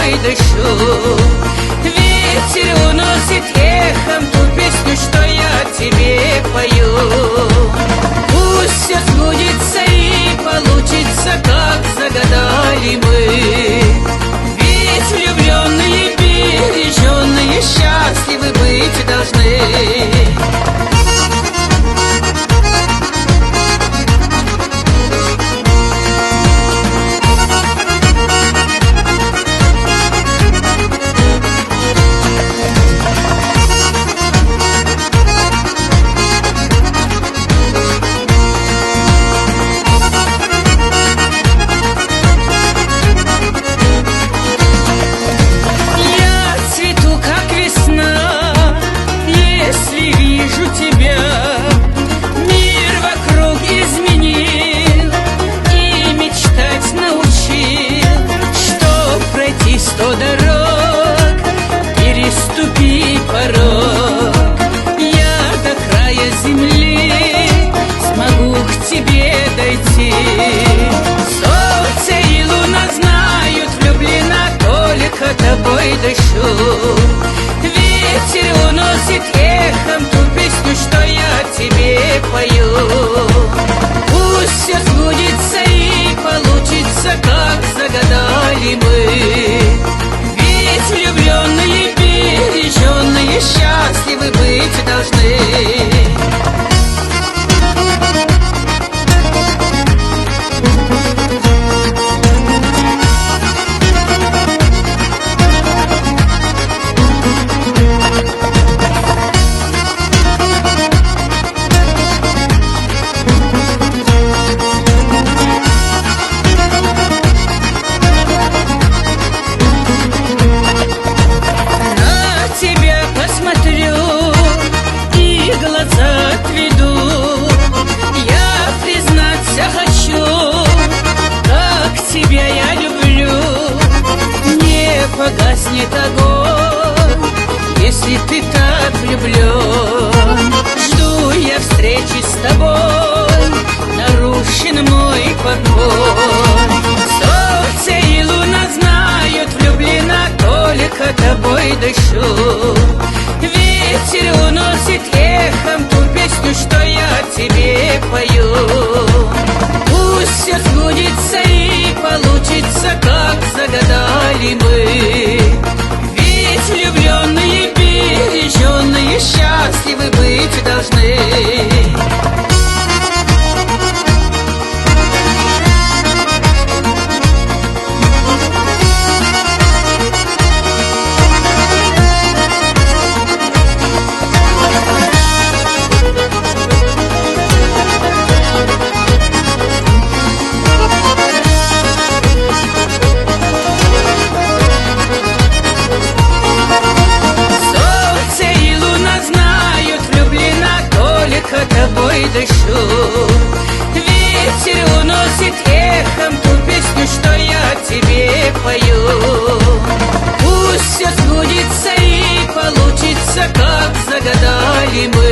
тобой дышу. Ветер уносит эхом ту песню, что я тебе пою. Пусть все сбудется и получится, как загадали мы. Ведь влюбленные, береженные, счастливы быть должны. Тобой дышу. Ветер уносит эхом ту песню, что я тебе пою. Пусть все сбудется и получится, как загадали мы. Ведь влюбленные, береженные, счастливы быть должны. Погаснет огонь, если ты так влюблен. Жду я встречи с тобой, нарушен мой покой. Солнце и луна знают, влюблена, только тобой дышу. Ветер уносит эхом ту песню, что я тебе пою. Пусть все сбудется и получится, как загадали мы. Ведь влюбленные, береженные, счастливы быть должны. Тобой дышу. Ветер уносит эхом ту песню, что я тебе пою. Пусть все сбудется и получится, как загадали мы.